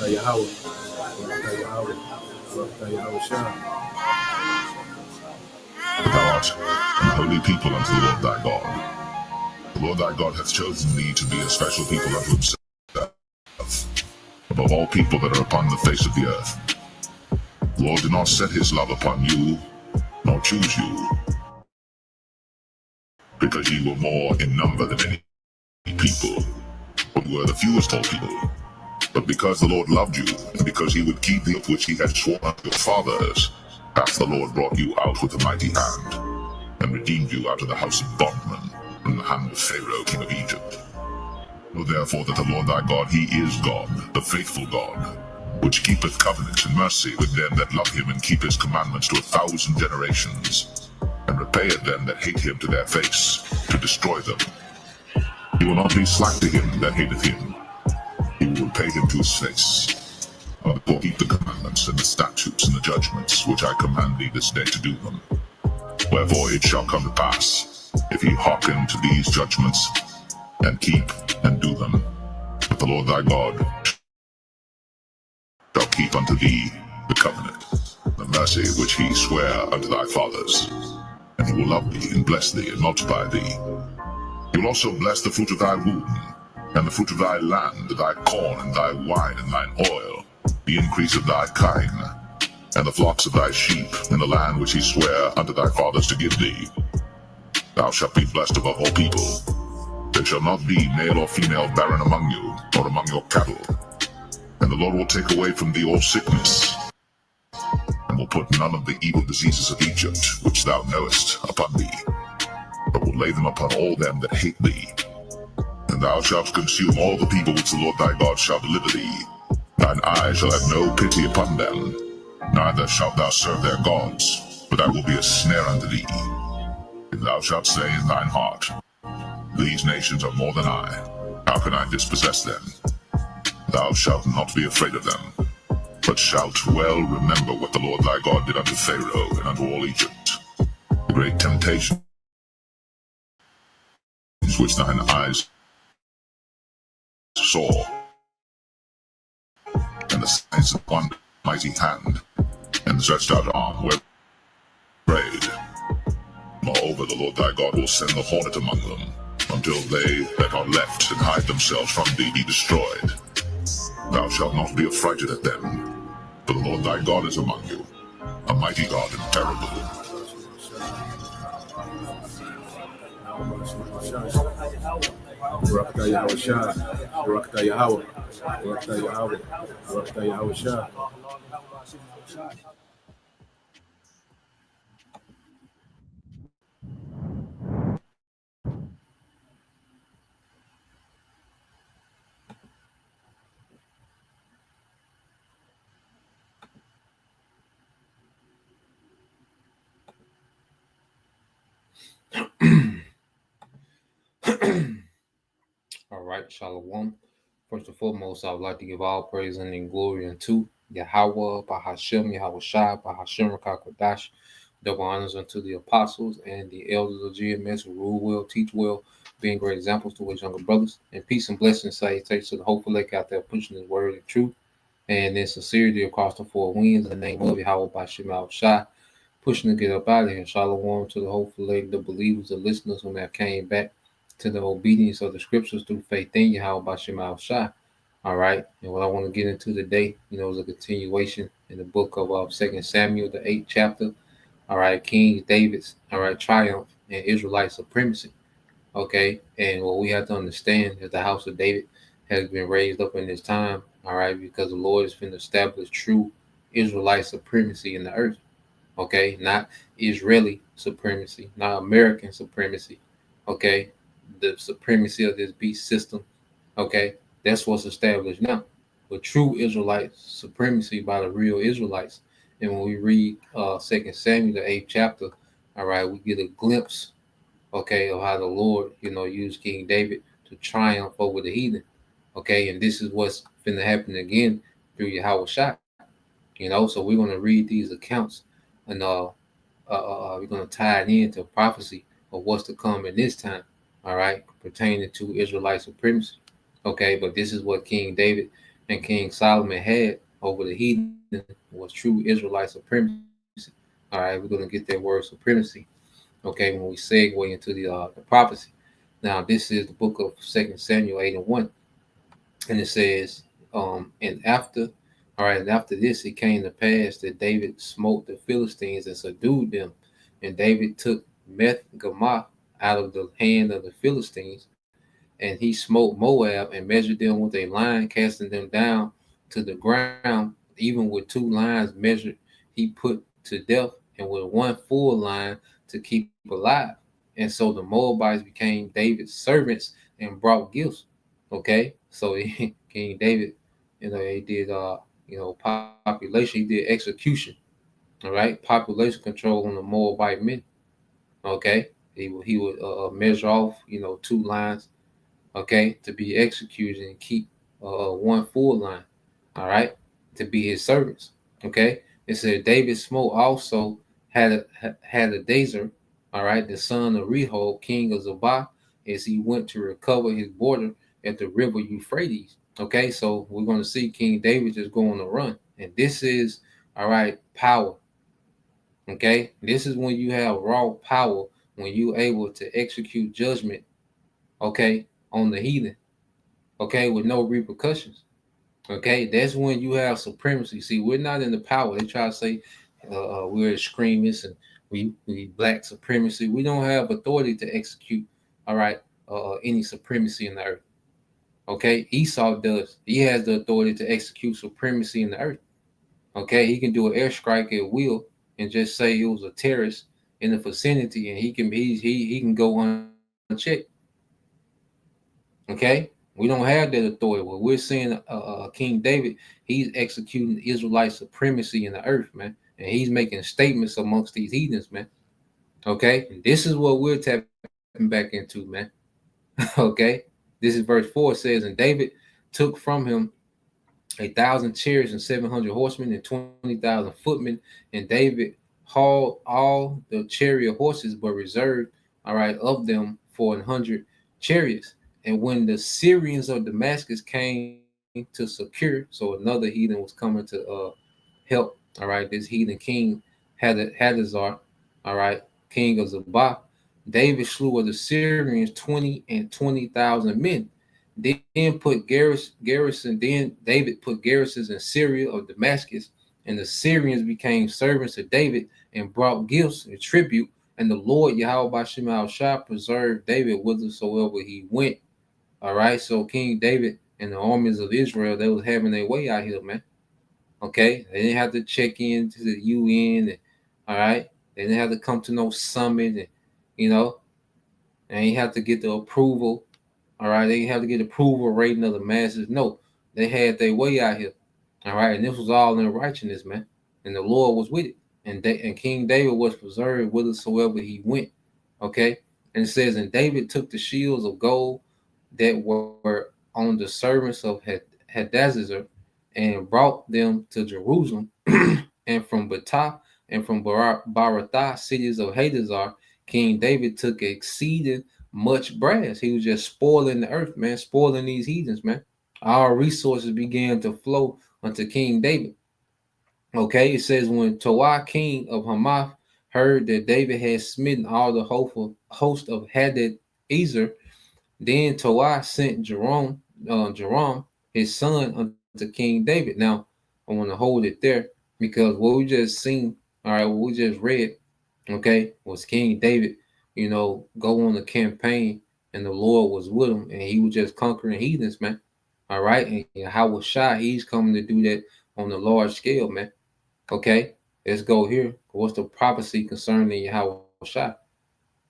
Yahweh. Yahweh. Yahweh Shah. Thou art an holy people unto the Lord thy God. The Lord thy God hath chosen thee to be a special people unto himself, above all people that are upon the face of the earth. The Lord did not set his love upon you, nor choose you, because ye were more in number than any people, but were the fewest of all people. But because the Lord loved you, and because he would keep the oath which he had sworn unto your fathers, hath the Lord brought you out with a mighty hand, and redeemed you out of the house of bondmen, from the hand of Pharaoh king of Egypt. Know therefore that the Lord thy God, he is God, the faithful God, which keepeth covenant and mercy with them that love him, and keep his commandments to 1,000 generations, and repayeth them that hate him to their face, to destroy them. He will not be slack to him that hateth him. He will repay him to his face. Therefore keep the commandments and the statutes and the judgments which I command thee this day to do them. Wherefore it shall come to pass, if ye hearken to these judgments, and keep and do them, that the Lord thy God shall keep unto thee the covenant, the mercy which he sware unto thy fathers. And he will love thee, and bless thee, and multiply thee. He will also bless the fruit of thy womb, and the fruit of thy land, thy corn, and thy wine, and thine oil, the increase of thy kine, and the flocks of thy sheep, in the land which he sware unto thy fathers to give thee. Thou shalt be blessed above all people. There shall not be male or female barren among you, nor among your cattle. And the Lord will take away from thee all sickness, and will put none of the evil diseases of Egypt, which thou knowest, upon thee, but will lay them upon all them that hate thee. And thou shalt consume all the people which the Lord thy God shall deliver thee. Thine eye shall have no pity upon them, neither shalt thou serve their gods, but I will be a snare unto thee. And thou shalt say in thine heart, These nations are more than I, how can I dispossess them? Thou shalt not be afraid of them, but shalt well remember what the Lord thy God did unto Pharaoh and unto all Egypt, the great temptations which thine eyes saw, and the signs of one mighty hand, and the stretched out arm where prayed. Moreover, the Lord thy God will send the hornet among them, until they that are left and hide themselves from thee be destroyed. Thou shalt not be affrighted at them, for the Lord thy God is among you, a mighty God and terrible. Barakatah Yahweh Shah. Barakatah Yahweh. Barakatah Yahweh. Barakatah Yahweh Shah. All right, Shalom. First and foremost, I would like to give all praise and glory unto Yahweh, Bahashem, Yahweh Shai, Bahashem, Rakakwadash. Double honors unto the apostles and the elders of GMS who rule well, teach well, being great examples to his younger brothers. And peace and blessings, salutations to the hopeful lake out there pushing his word and truth. And in sincerity across the four winds, in the name of Yahweh, Bahashem, Yahweh Shai, pushing to get up out of here. Shalom to the hopeful lake, the believers, the listeners who have came back to the obedience of the scriptures through faith in Yahweh Bashim Shai. All right. And what I want to get into today, is a continuation in the book of 2 Samuel, the 8th chapter. All right. King David's, triumph and Israelite supremacy. Okay. And what we have to understand is the house of David has been raised up in this time. All right. Because the Lord has been established true Israelite supremacy in the earth. Okay. Not Israeli supremacy, not American supremacy. Okay. The supremacy of this beast system, okay, that's what's established now. But true Israelite supremacy by the real Israelites. And when we read 2 Samuel, the 8th chapter, all right, we get a glimpse, okay, of how the Lord, used King David to triumph over the heathen, okay, and this is what's going to happen again through Yahweh Shai, so we're going to read these accounts, and we're going to tie it into prophecy of what's to come in this time. All right, pertaining to Israelite supremacy. Okay, but this is what King David and King Solomon had over the heathen was true Israelite supremacy. All right, we're gonna get that word supremacy. Okay, when we segue into the prophecy. Now, this is the book of Second Samuel 8:1, and it says, and after, all right, and after this, it came to pass that David smote the Philistines and subdued them, and David took Meth Gamah out of the hand of the Philistines, and he smote Moab and measured them with a line, casting them down to the ground, even with two lines measured, he put to death, and with one full line to keep alive. And so the Moabites became David's servants and brought gifts. Okay, so King David, he did population, he did execution. All right, population control on the Moabite men. Okay, he would measure off two lines, okay, to be executed and keep one full line, all right, to be his servants. Okay, it said David smote also had a Dazer, all right, the son of Rehob, king of Zobah, as he went to recover his border at the river Euphrates. Okay, so we're going to see King David just go on a run, and this is all right power. Okay, this is when you have raw power, when you're able to execute judgment, okay, on the heathen, okay, with no repercussions. Okay, that's when you have supremacy. See, we're not in the power. They try to say we're extremists and we black supremacy. We don't have authority to execute, all right, any supremacy in the earth. Okay, Esau does. He has the authority to execute supremacy in the earth. Okay, he can do an airstrike at will and just say it was a terrorist in the vicinity, and he can go unchecked. Okay, we don't have that authority. What we're seeing, King David, he's executing Israelite supremacy in the earth, man, and he's making statements amongst these heathens, man. Okay, and this is what we're tapping back into, man. Okay, this is verse 4 says, and David took from him 1,000 chariots and 700 horsemen and 20,000 footmen, and David hauled all the chariot horses, but reserved, all right, of them for 100 chariots. And when the Syrians of Damascus came to secure, so another heathen was coming to help, all right, this heathen king Hadazar, all right, king of Zabah, David slew of the Syrians 20 and 20,000 men. Then put then David put garrisons in Syria of Damascus, and the Syrians became servants of David and brought gifts and tribute. And the Lord Yahweh Bashem al Shah preserved David whithersoever he went. All right, so King David and the armies of Israel, they was having their way out here, man. Okay, they didn't have to check in to the UN, and, all right, they didn't have to come to no summit, and you know, they didn't have to get the approval. All right, they didn't have to get approval rating of the masses. No, they had their way out here. All right, and this was all in righteousness, man, and the Lord was with it, and King David was preserved whithersoever he went. Okay, and it says, and David took the shields of gold that were on the servants of Hadazer and brought them to Jerusalem, and from Betah and from Barathah, cities of Hadazar, King David took exceeding much brass. He was just spoiling the earth, man, spoiling these heathens, man. Our resources began to flow unto King David. Okay, it says when Toah, king of Hamath, heard that David had smitten all the host of Hadad Ezer, then Toah sent Joram, his son, unto King David. Now, I want to hold it there because what we just seen, all right, what we just read, okay, was King David, go on a campaign and the Lord was with him and he was just conquering heathens, man. All right, and Howard Shah, he's coming to do that on a large scale, man. Okay, let's go here. What's the prophecy concerning Yahweh Shai?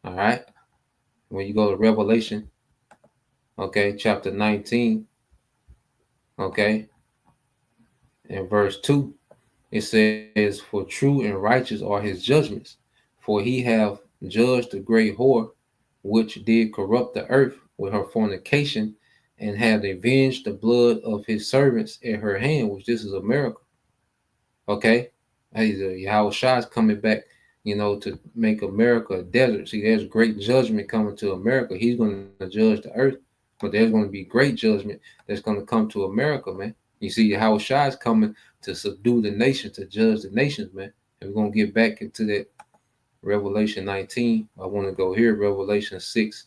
All right, when you go to Revelation, okay, chapter 19, okay, in verse 2, it says, for true and righteous are his judgments, for he have judged the great whore, which did corrupt the earth with her fornication, and have avenged the blood of his servants at her hand, which this is America. Okay, Yahweh Shai is coming back, to make America a desert. See, there's great judgment coming to America. He's going to judge the earth, but there's going to be great judgment that's going to come to America, man. You see, Yahushua is coming to subdue the nation, to judge the nations, man. And we're going to get back into that Revelation 19. I want to go here, Revelation 6,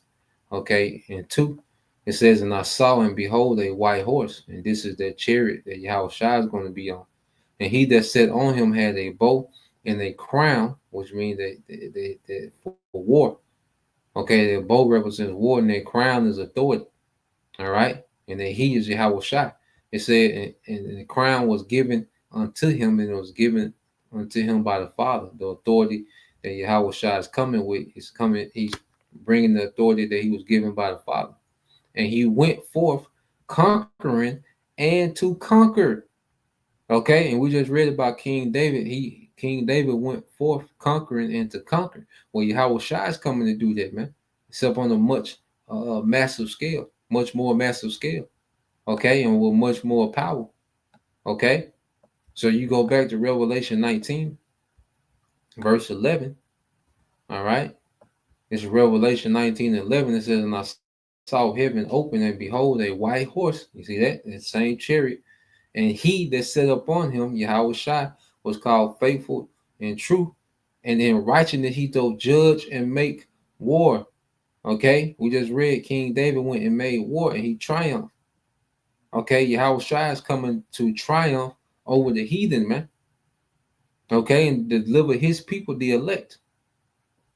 okay, and 2. It says, and I saw and behold a white horse, and this is that chariot that Yahushua is going to be on. And he that sat on him had a bow and a crown, which means that for war. Okay, the bow represents war, and their crown is authority. All right, and then he is Yahushua. It said, and the crown was given unto him, and it was given unto him by the Father. The authority that Yahushua is coming with is coming. He's bringing the authority that he was given by the Father, and he went forth conquering and to conquer. Okay, and we just read about King David. King David went forth conquering and to conquer. Well, Yahushua is coming to do that, man. Except on a much massive scale, much more massive scale. Okay, and with much more power. Okay, so you go back to Revelation 19, verse 11. All right, it's Revelation 19:11. It says, and I saw heaven open, and behold, a white horse. You see that? That same chariot. And he that sat upon him, Yahushua, was called faithful and true. And in righteousness he doth judge and make war. Okay, we just read King David went and made war, and he triumphed. Okay, Yahushua is coming to triumph over the heathen, man. Okay, and deliver his people, the elect.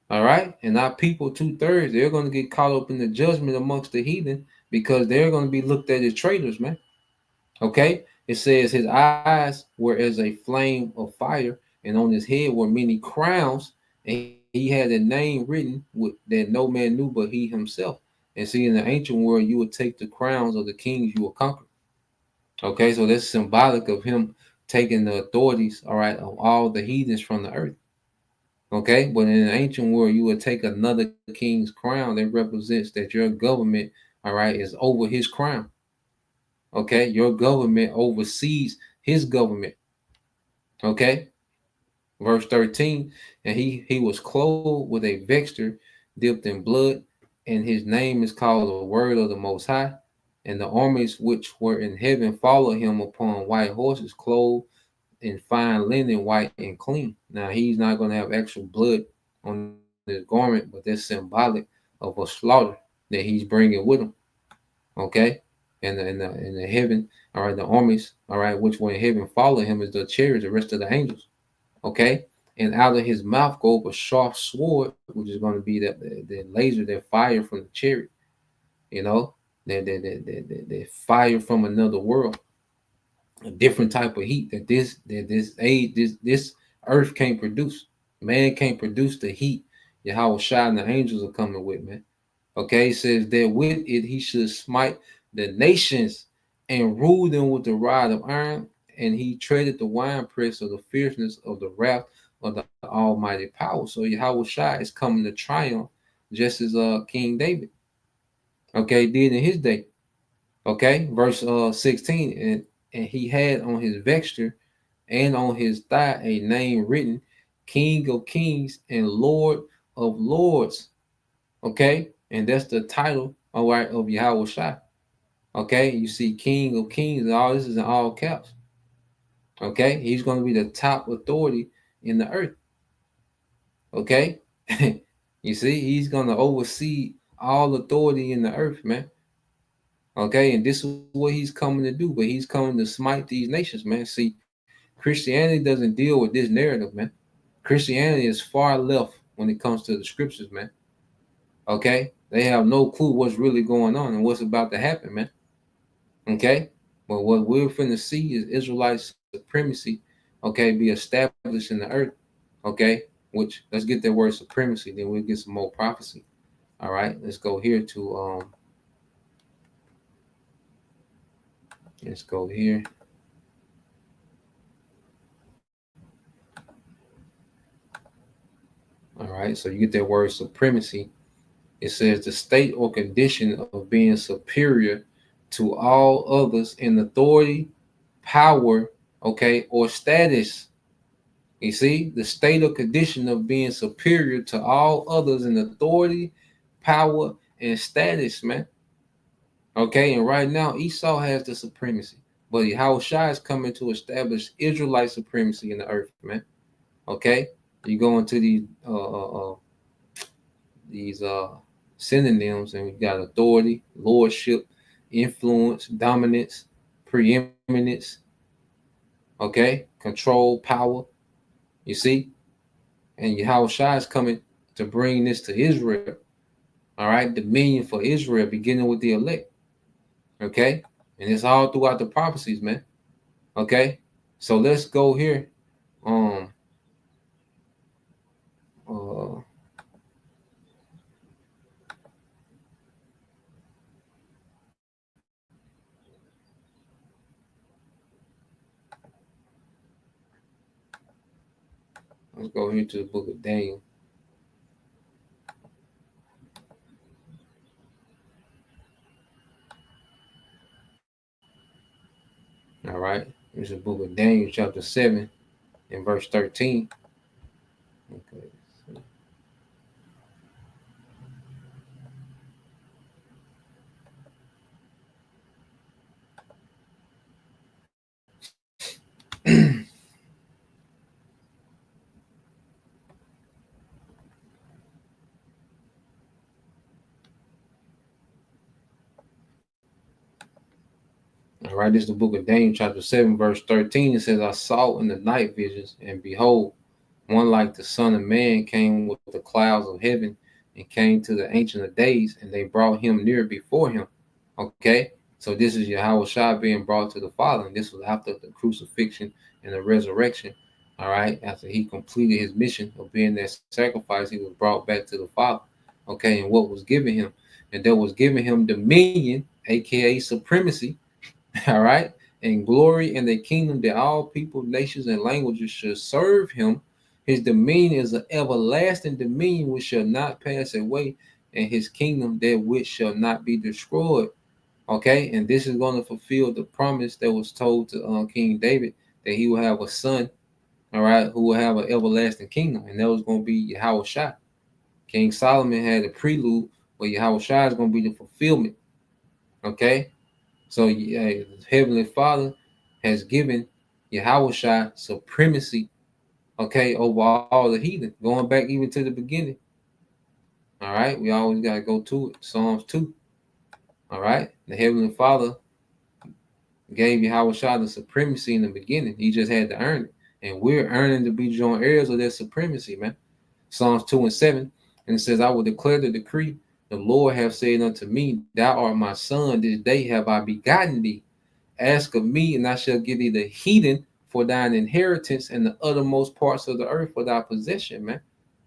All right, and our people, 2/3, they're going to get caught up in the judgment amongst the heathen because they're going to be looked at as traitors, man. Okay, it says his eyes were as a flame of fire, and on his head were many crowns, and he had a name written with, that no man knew but he himself. And see, in the ancient world, you would take the crowns of the kings you will conquer. Okay, so that's symbolic of him taking the authorities, all right, of all the heathens from the earth. Okay, but in the ancient world, you would take another king's crown that represents that your government, all right, is over his crown. Okay, your government oversees his government. Okay, verse 13, and he was clothed with a vesture dipped in blood, and his name is called the Word of the Most High. And the armies which were in heaven followed him upon white horses, clothed in fine linen, white and clean. Now he's not going to have actual blood on his garment, but that's symbolic of a slaughter that he's bringing with him. Okay, and the heaven, all right, the armies, all right, which were in heaven follow him as the chariots, the rest of the angels. Okay, and out of his mouth go up a sharp sword, which is going to be the laser that fire from the chariot. You know, that fire from another world, a different type of heat that this earth can't produce. Man can't produce the heat Yahushua and the angels are coming with, man. Okay, it says that with it he should smite the nations and rule them with the rod of iron, and he treaded the winepress of the fierceness of the wrath of the Almighty power. So Yahushua is coming to triumph, just as King David, okay, did in his day. Okay, verse 16, and he had on his vesture and on his thigh a name written, King of Kings and Lord of Lords. Okay, and that's the title, all right, of Yahushua. Okay, you see King of Kings, and all this is in all caps. Okay, he's going to be the top authority in the earth. Okay, you see, he's going to oversee all authority in the earth, man. Okay, and this is what he's coming to do, but he's coming to smite these nations, man. See, Christianity doesn't deal with this narrative, man. Christianity is far left when it comes to the scriptures, man. Okay, they have no clue what's really going on and what's about to happen, man. Okay, but what we're finna see is Israelite supremacy, okay, be established in the earth. Okay, which let's get that word supremacy, then we'll get some more prophecy. All right, let's go here to let's go here. All right, so you get that word supremacy. It says the state or condition of being superior to all others in authority, power, okay, or status. You see, the state or condition of being superior to all others in authority, power, and status, man. Okay, and right now Esau has the supremacy, But Yahweh Shai is coming to establish Israelite supremacy in the earth, man. Okay, you go into these synonyms, and we got authority, lordship, influence, dominance, preeminence. Okay, control, power. You see, and Yahweh Shai is coming to bring this to Israel. All right, dominion for Israel, beginning with the elect. Okay, and it's all throughout the prophecies, man. Okay, so let's go here. Um, uh, let's go here to the book of Daniel. All right, it's the book of Daniel, chapter 7, and verse 13. Okay. All right, this is the book of Daniel, chapter 7, verse 13. It says, I saw in the night visions, and behold, one like the Son of Man came with the clouds of heaven and came to the Ancient of Days, and they brought him near before him. Okay, so this is Yahweh Shai being brought to the Father, and this was after the crucifixion and the resurrection. All right, after he completed his mission of being that sacrifice, he was brought back to the Father. Okay, and what was given him? And there was given him dominion, aka supremacy, all right, and glory in the kingdom that all people, nations, and languages should serve him. His dominion is an everlasting dominion which shall not pass away, and his kingdom that which shall not be destroyed. Okay, and this is going to fulfill the promise that was told to King David that he will have a son, all right, who will have an everlasting kingdom, and that was going to be Yahweh Shai. King Solomon had a prelude, but Yahweh Shai is going to be the fulfillment. Okay, so the Heavenly Father has given Yahweh Shai supremacy, okay, over all the heathen, going back even to the beginning. All right, we always got to go to it. Psalms 2. All right, the Heavenly Father gave Yahweh Shai the supremacy in the beginning. He just had to earn it. And we're earning to be joint heirs of that supremacy, man. Psalms 2 and 7. And it says, I will declare the decree. The Lord hath said unto me, Thou art my son, this day have I begotten thee. Ask of me, and I shall give thee the heathen for thine inheritance, and the uttermost parts of the earth for thy possession, man.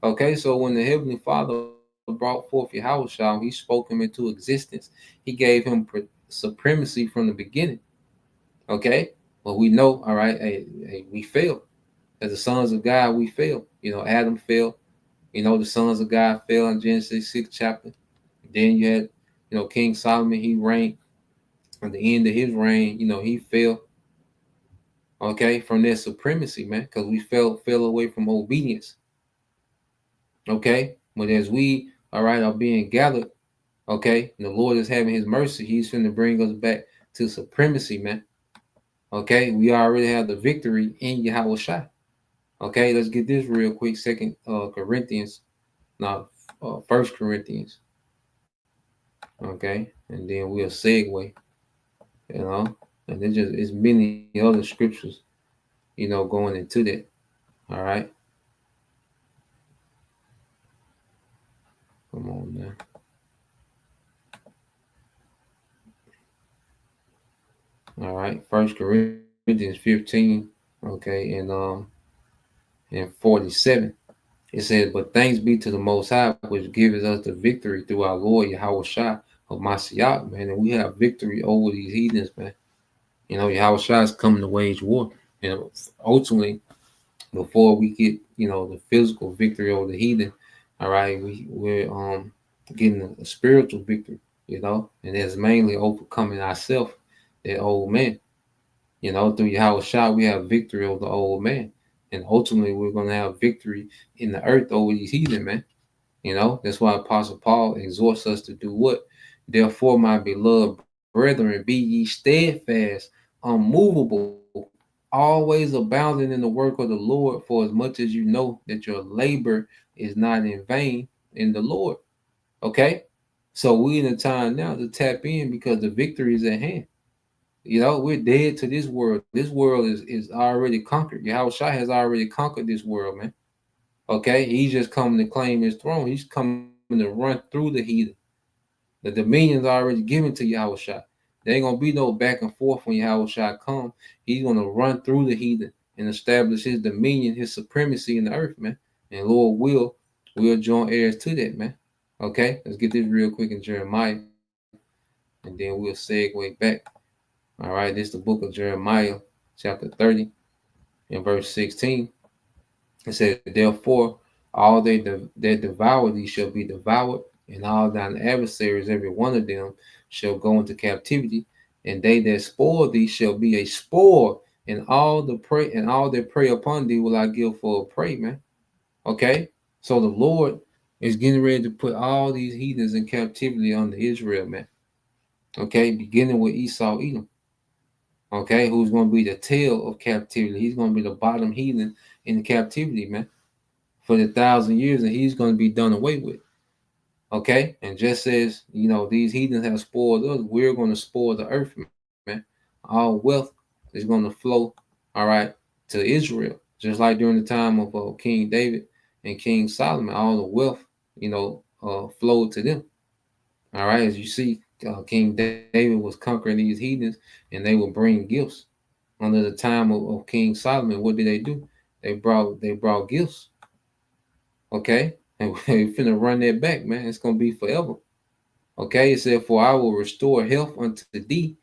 Okay, so when the Heavenly Father brought forth Yahweh Shai, he spoke him into existence. He gave him supremacy from the beginning. Okay, well, we know, all right, we failed. As the sons of God, we failed. You know, Adam failed. You know, the sons of God fell in Genesis 6th chapter. Then you had, King Solomon, he reigned. At the end of his reign, he fell, okay, from their supremacy, man, because we fell away from obedience. Okay, but as we, all right, are being gathered, okay, and the Lord is having his mercy, he's going to bring us back to supremacy, man. Okay, we already have the victory in Yahweh Shai. Okay, let's get this real quick. Second Corinthians, now First Corinthians. Okay, and then we'll segue, and there's it's many other scriptures, going into that. All right. Come on now. All right. First Corinthians 15. Okay, and 47. It says, But thanks be to the Most High, which gives us the victory through our Lord Yahweh Shai of Mashiach, man. And we have victory over these heathens, man. Yahweh Shai is coming to wage war. And ultimately, before we get, the physical victory over the heathen, all right, we're getting a spiritual victory, and that's mainly overcoming ourselves, that old man. Through Yahweh Shai, we have victory over the old man. And ultimately, we're going to have victory in the earth over these heathen, man. That's why Apostle Paul exhorts us to do what? Therefore, my beloved brethren, be ye steadfast, unmovable, always abounding in the work of the Lord, for as much as you know that your labor is not in vain in the Lord. Okay? So we in a time now to tap in because the victory is at hand. We're dead to this world. This world is already conquered. Yahweh Shai has already conquered this world, man. Okay? He's just coming to claim his throne. He's coming to run through the heathen. The dominion's already given to Yahweh Shai. There ain't gonna be no back and forth when Yahweh Shai come. He's gonna run through the heathen and establish his dominion, his supremacy in the earth, man. And Lord will join heirs to that, man. Okay, let's get this real quick in Jeremiah, and then we'll segue back. All right, this is the book of Jeremiah, chapter 30, and verse 16. It says, therefore, all that devour thee shall be devoured, and all thine adversaries, every one of them, shall go into captivity, and they that spoil thee shall be a spoil, and all that prey upon thee will I give for a prey, man. Okay? So the Lord is getting ready to put all these heathens in captivity under Israel, man. Okay, beginning with Esau, Edom. Okay, who's going to be the tail of captivity? He's going to be the bottom heathen in captivity, man, for the 1,000 years, and he's going to be done away with. Okay, and just as these heathens have spoiled us, we're going to spoil the earth, man. All wealth is going to flow, all right, to Israel, just like during the time of King David and King Solomon. All the wealth, flowed to them. All right, as you see, King David was conquering these heathens, and they would bring gifts. Under the time of King Solomon, what did they do? They brought gifts. Okay, and we're finna run that back, man. It's gonna be forever. Okay, it said, "For I will restore health unto thee,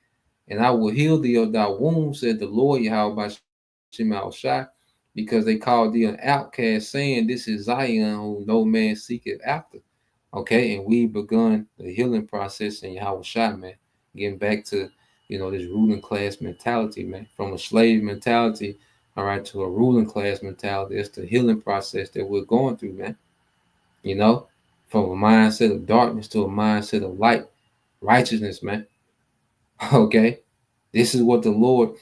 and I will heal thee of thy wounds," said the Lord Yahweh by Shema Shai, because they called thee an outcast, saying, "This is Zion, who no man seeketh after." Okay, and we begun the healing process in Yahweh Shai, man. Getting back to this ruling class mentality, man, from a slave mentality, all right, to a ruling class mentality. It's the healing process that we're going through, man. You know, from a mindset of darkness to a mindset of light, righteousness, man. Okay, this is what the Lord,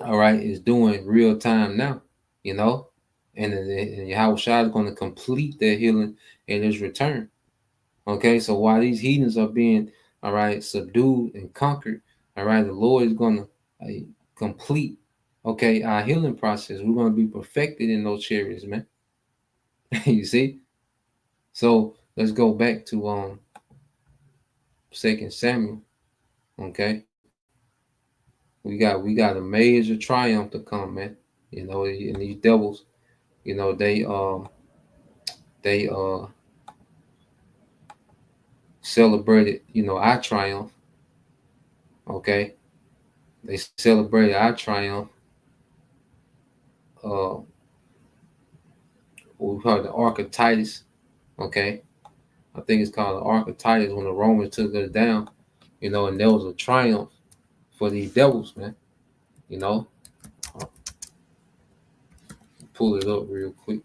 all right, is doing real time now. You know, and Yahweh Shai is going to complete that healing in His return. Okay, so while these heathens are being, all right, subdued and conquered, all right, the Lord is going to complete, okay, our healing process. We're going to be perfected in those chariots, man. You see? So let's go back to 2 Samuel. Okay, we got a major triumph to come, man. And these devils, they celebrated, our triumph. Okay, they celebrated our triumph. We call it the Ark of Titus. Okay, I think it's called the Ark of Titus when the Romans took us down. And there was a triumph for these devils, man. I'll pull it up real quick.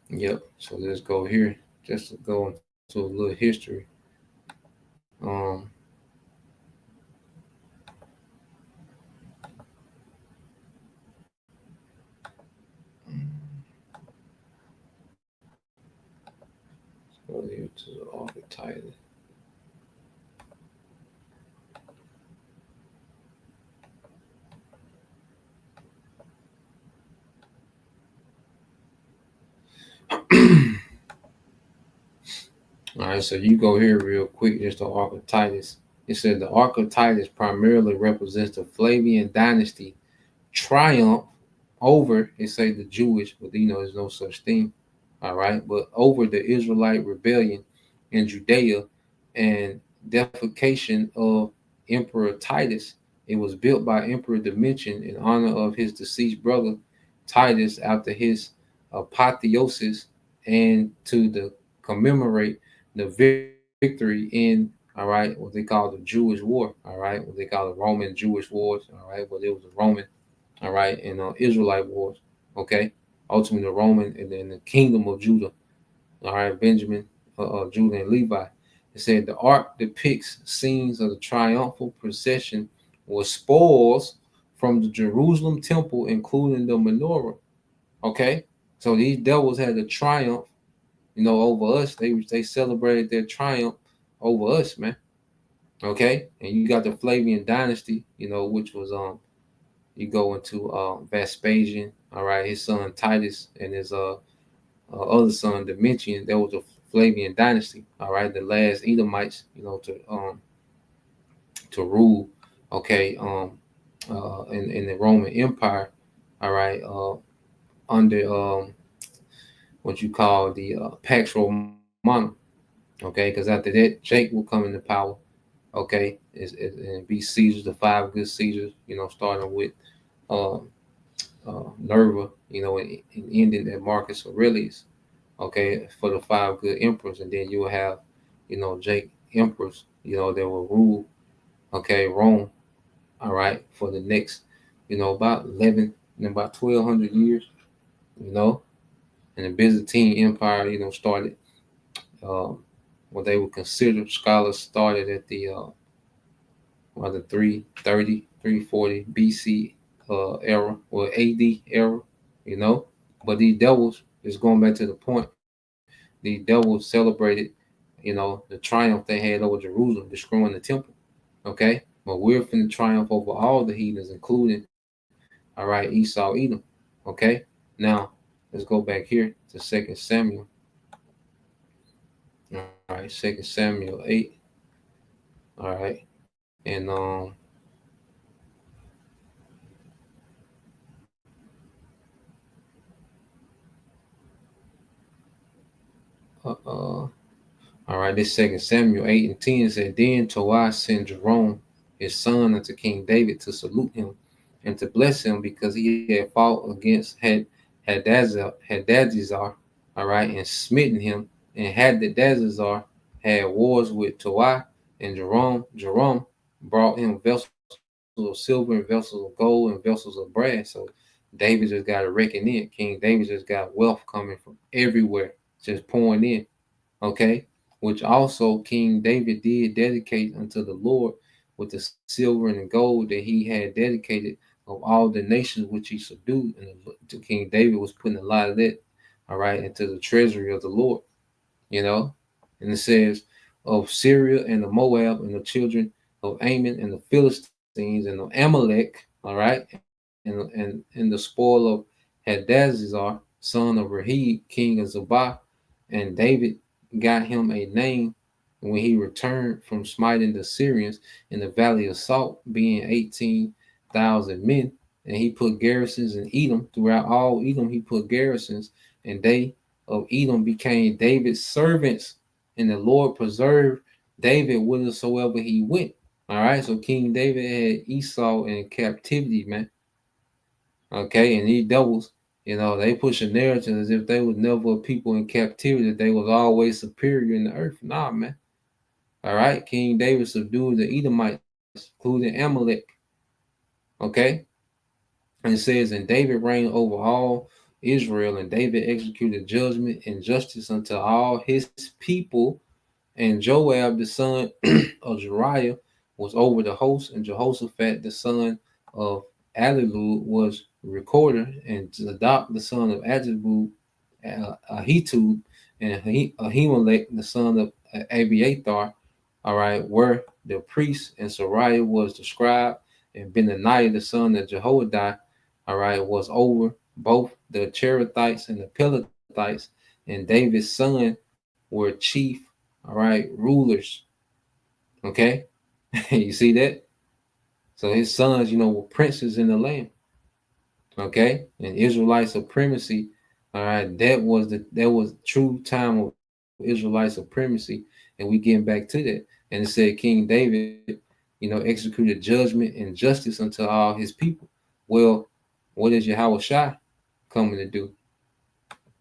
Yep. So let's go here just to go into a little history. Um, let's go here to the Ark of Titus. All right, so you go here real quick, just the Ark of Titus. It said the Ark of Titus primarily represents the Flavian dynasty triumph over, it say the Jewish, but there's no such thing. All right, but over the Israelite rebellion in Judea and defecation of Emperor Titus. It was built by Emperor Domitian in honor of his deceased brother Titus after his apotheosis and to commemorate the victory victory in, all right, what they call the Jewish war, all right, what they call the Roman Jewish wars, all right, well, it was a Roman, all right, and Israelite wars, okay, ultimately the Roman and then the kingdom of Judah, all right, Benjamin, Judah, and Levi. It said the ark depicts scenes of the triumphal procession with spoils from the Jerusalem temple, including the menorah. Okay, so these devils had a triumph, over us. They celebrated their triumph over us, man. Okay, and you got the Flavian dynasty, which was you go into Vespasian, all right, his son Titus and his other son Domitian. There was a Flavian dynasty, all right, the last Edomites, to rule, okay, in the Roman Empire, all right, under what you call the Pax Romana, okay, because after that Jake will come into power, okay, and be Caesars, the five good Caesars, starting with um, Nerva, and ending at Marcus Aurelius, okay, for the five good emperors, and then you will have, Jake emperors, that will rule, okay, Rome, all right, for the next, about 11, about 1200 years, you know, and the Byzantine Empire, started, um, what they would consider scholars started at the the 330, 340 BC era or AD era, you know. But these devils, is going back to the point, these devils celebrated, the triumph they had over Jerusalem, destroying the temple. Okay, but we're finna triumph over all the heathens, including, all right, Esau, Edom. Okay, now let's go back here to Second Samuel. All right, Second Samuel 8. All right, and all right, this Second Samuel 8:10 said, Then Tobiah sent Jerome, his son, unto King David to salute him and to bless him because he had fought against Hadadezar, all right, and smitten him. And Hadadezar had wars with Tobiah, and Jerome brought him vessels of silver and vessels of gold and vessels of brass. So David just got to reckon in. King David just got wealth coming from everywhere, just pouring in. Okay, which also King David did dedicate unto the Lord with the silver and the gold that he had dedicated of all the nations which he subdued. And King David was putting a lot of that, all right, into the treasury of the Lord, you know. And it says, of Syria and the Moab and the children of Ammon and the Philistines and the Amalek, all right, and the spoil of Hadazazar, son of Rahib, king of Zobah. And David got him a name when he returned from smiting the Syrians in the valley of Salt, being 18,000 men. And he put garrisons in Edom. Throughout all Edom, he put garrisons, and they of Edom became David's servants. And the Lord preserved David whithersoever he went. All right, so King David had Esau in captivity, man. Okay, and these devils, they push a narrative as if they was never a people in captivity, that they was always superior in the earth. Nah, man. All right, King David subdued the Edomites, including Amalek. Okay, and it says, and David reigned over all Israel, and David executed judgment and justice unto all his people. And Joab, the son of Jeriah, was over the host, and Jehoshaphat, the son of Ahilud, was recorder, and Zadok, the son of Ahitub, Ahitub, and Ahimelech, the son of Abiathar, all right, were the priests, and Sariah was the scribe, and Benaniah, the son of Jehoiada, all right, was over both the Cherethites and the Pelethites, and David's son were chief, all right, rulers. Okay, you see that? So his sons, were princes in the land. Okay, and Israelite supremacy. All right, that was true time of Israelite supremacy, and we getting back to that. And it said King David, executed judgment and justice unto all his people. Well, what is Yahweh Shai coming to do?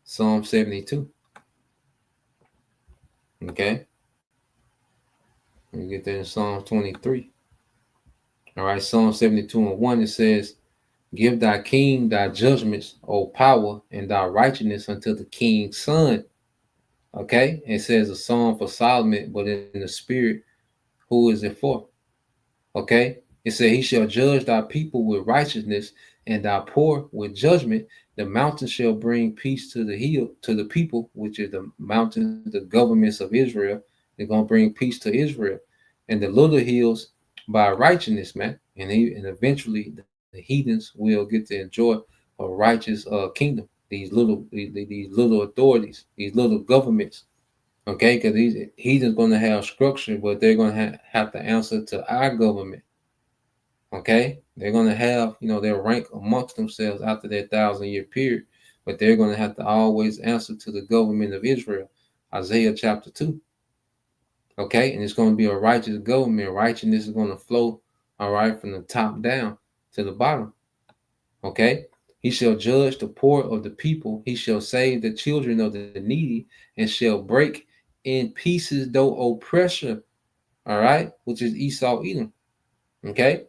Psalm 72. Okay, You get that in Psalm 23. All right, Psalm 72 and 1, it says, give thy king thy judgments, O power, and thy righteousness unto the king's son. Okay, it says a song for Solomon, but in the spirit, who is it for? Okay, it said, he shall judge thy people with righteousness, and thy poor with judgment. The mountains shall bring peace to the hill, to the people, which is the mountains, the governments of Israel. They're gonna bring peace to Israel, and the little hills by righteousness, man. And eventually the heathens will get to enjoy a righteous kingdom. These little authorities, these little governments. Okay, because these heathens going to have structure, but they're going to have to answer to our government. Okay, they're going to have, their rank amongst themselves after their 1,000-year period, but they're going to have to always answer to the government of Israel. Isaiah chapter 2. Okay, and it's going to be a righteous government. Righteousness is going to flow, all right, from the top down to the bottom. Okay, he shall judge the poor of the people. He shall save the children of the needy, and shall break in pieces though oppressor. All right, which is Esau, Edom. Okay,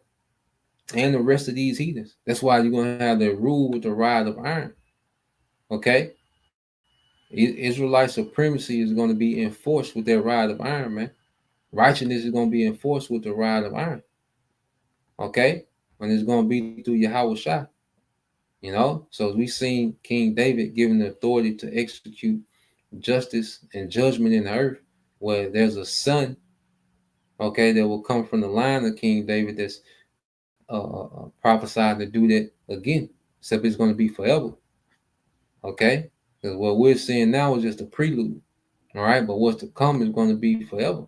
and the rest of these heathens. That's why you're going to have the rule with the rod of iron. Okay, Israelite supremacy is going to be enforced with that rod of iron, man. Righteousness is going to be enforced with the rod of iron. Okay, and it's going to be through Yahweh Shah. So we seen King David given the authority to execute justice and judgment in the earth, where there's a son, okay, that will come from the line of King David that's prophesied to do that again, except it's going to be forever, okay? Because what we're seeing now is just a prelude, all right? But what's to come is going to be forever,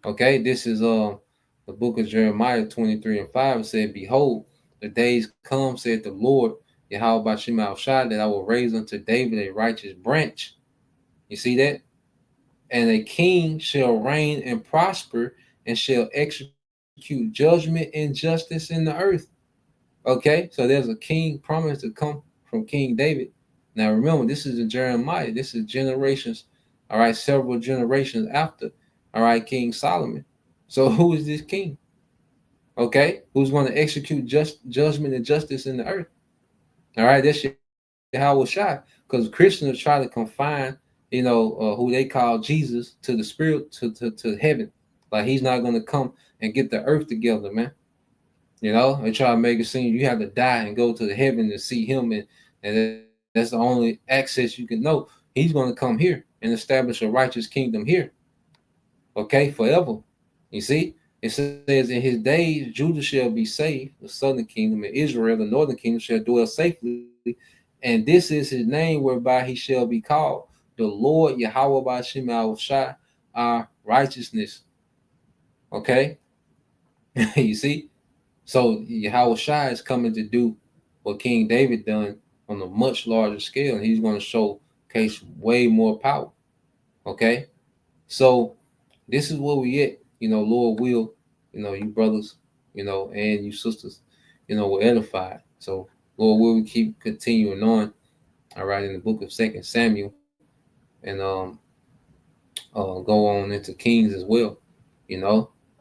okay? This is the book of Jeremiah 23 and 5. It said, behold, the days come, said the Lord, Yahweh Bashim al-Shai, that I will raise unto David a righteous branch. You see that? And a king shall reign and prosper, and shall execute judgment and justice in the earth. Okay, so there's a king promised to come from King David. Now remember, this is in Jeremiah. This is generations, all right, several generations after, all right, King Solomon. So who is this king? Okay, who's going to execute judgment and justice in the earth? All right, that's Yahweh Shai. Because Christians try to confine, who they call Jesus to the spirit, to heaven. Like he's not going to come and get the earth together, man. They try to make it seem you have to die and go to the heaven to see him, and that's the only access you can know. He's going to come here and establish a righteous kingdom here, okay, forever. You see, it says in his days Judah shall be saved, the southern kingdom, and Israel, the northern kingdom, shall dwell safely. And this is his name whereby he shall be called, the Lord Yahweh Bashim al-Shai, our righteousness. Okay, you see. So Yahweh Shai is coming to do what King David done on a much larger scale, and he's going to showcase way more power. Okay, so this is where we at. Lord will, you brothers, and you sisters, were edified. So Lord will, we keep continuing on. All right, in the book of 2 Samuel, and go on into Kings as well.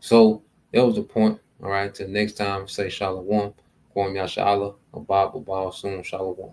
So that was the point. All right, till next time, say Shalom. Kwam Yashala, Abab, Abal, Soon, Shalom.